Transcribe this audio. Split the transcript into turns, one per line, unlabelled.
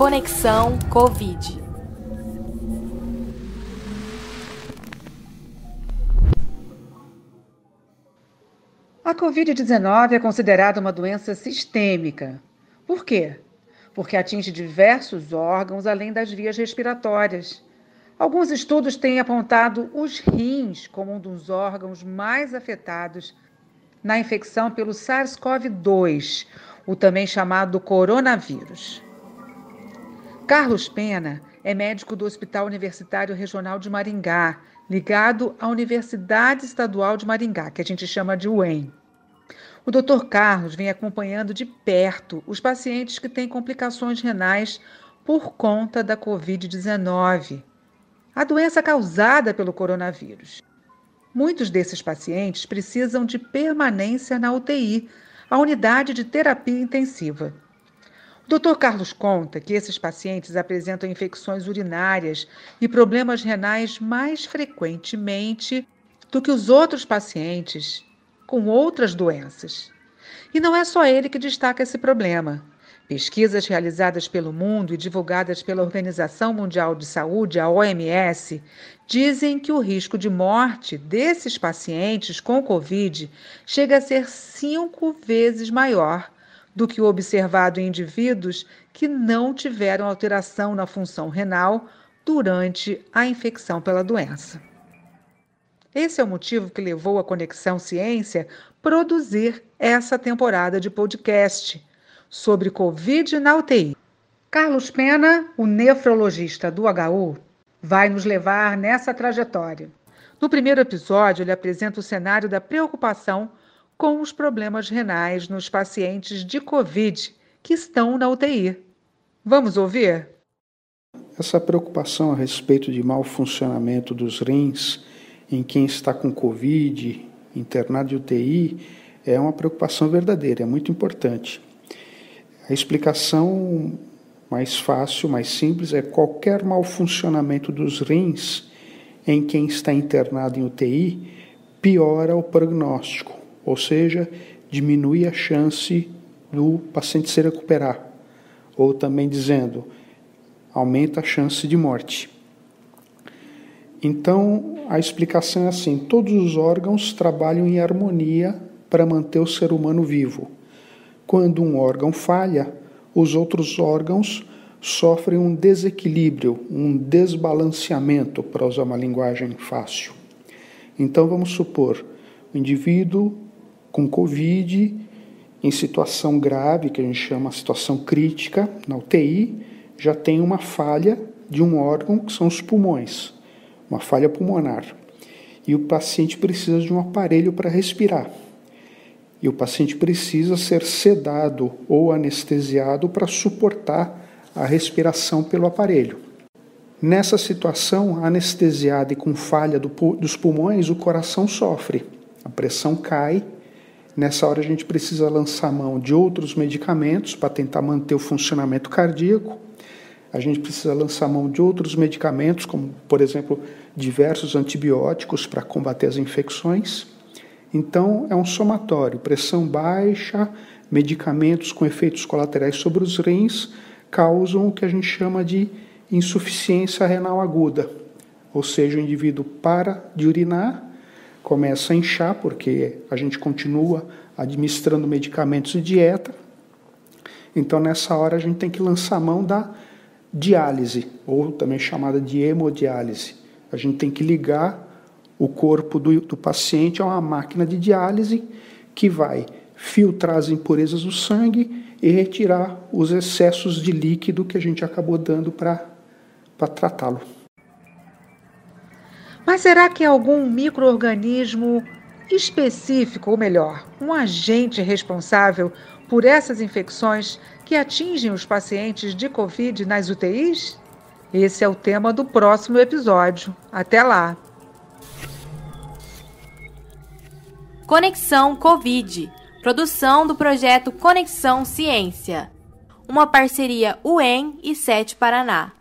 Conexão Covid.
A Covid-19 é considerada uma doença sistêmica. Por quê? Porque atinge diversos órgãos além das vias respiratórias. Alguns estudos têm apontado os rins como um dos órgãos mais afetados na infecção pelo SARS-CoV-2, o também chamado coronavírus. Carlos Pena é médico do Hospital Universitário Regional de Maringá, ligado à Universidade Estadual de Maringá, que a gente chama de UEM. O Dr. Carlos vem acompanhando de perto os pacientes que têm complicações renais por conta da Covid-19, a doença causada pelo coronavírus. Muitos desses pacientes precisam de permanência na UTI, a unidade de terapia intensiva. O Dr. Carlos conta que esses pacientes apresentam infecções urinárias e problemas renais mais frequentemente do que os outros pacientes com outras doenças. E não é só ele que destaca esse problema. Pesquisas realizadas pelo mundo e divulgadas pela Organização Mundial de Saúde, a OMS, dizem que o risco de morte desses pacientes com Covid chega a ser 5 vezes maior do que o observado em indivíduos que não tiveram alteração na função renal durante a infecção pela doença. Esse é o motivo que levou a Conexão Ciência a produzir essa temporada de podcast sobre Covid na UTI. Carlos Pena, o nefrologista do HU, vai nos levar nessa trajetória. No primeiro episódio, ele apresenta o cenário da preocupação com os problemas renais nos pacientes de Covid que estão na UTI. Vamos ouvir?
Essa preocupação a respeito de mau funcionamento dos rins em quem está com Covid, internado de UTI, é uma preocupação verdadeira, é muito importante. A explicação mais fácil, mais simples, é qualquer mau funcionamento dos rins em quem está internado em UTI piora o prognóstico, ou seja, diminui a chance do paciente se recuperar, ou também dizendo, aumenta a chance de morte. Então, a explicação é assim, todos os órgãos trabalham em harmonia para manter o ser humano vivo. Quando um órgão falha, os outros órgãos sofrem um desequilíbrio, um desbalanceamento, para usar uma linguagem fácil. Então, vamos supor, o indivíduo com Covid, em situação grave, que a gente chama de situação crítica, na UTI, já tem uma falha de um órgão, que são os pulmões, uma falha pulmonar. E o paciente precisa de um aparelho para respirar. E o paciente precisa ser sedado ou anestesiado para suportar a respiração pelo aparelho. Nessa situação, anestesiado e com falha dos pulmões, o coração sofre, a pressão cai. Nessa hora a gente precisa lançar mão de outros medicamentos para tentar manter o funcionamento cardíaco. A gente precisa lançar mão de outros medicamentos, como, por exemplo, diversos antibióticos para combater as infecções. Então, é um somatório, pressão baixa, medicamentos com efeitos colaterais sobre os rins, causam o que a gente chama de insuficiência renal aguda. Ou seja, o indivíduo para de urinar, começa a inchar, porque a gente continua administrando medicamentos e dieta. Então, nessa hora, a gente tem que lançar mão da diálise, ou também chamada de hemodiálise. A gente tem que ligar o corpo do paciente a uma máquina de diálise que vai filtrar as impurezas do sangue e retirar os excessos de líquido que a gente acabou dando para tratá-lo.
Mas será que é algum micro-organismo específico, ou melhor, um agente responsável por essas infecções que atingem os pacientes de Covid nas UTIs? Esse é o tema do próximo episódio. Até lá!
Conexão Covid, produção do projeto Conexão Ciência, uma parceria UEM e SET Paraná.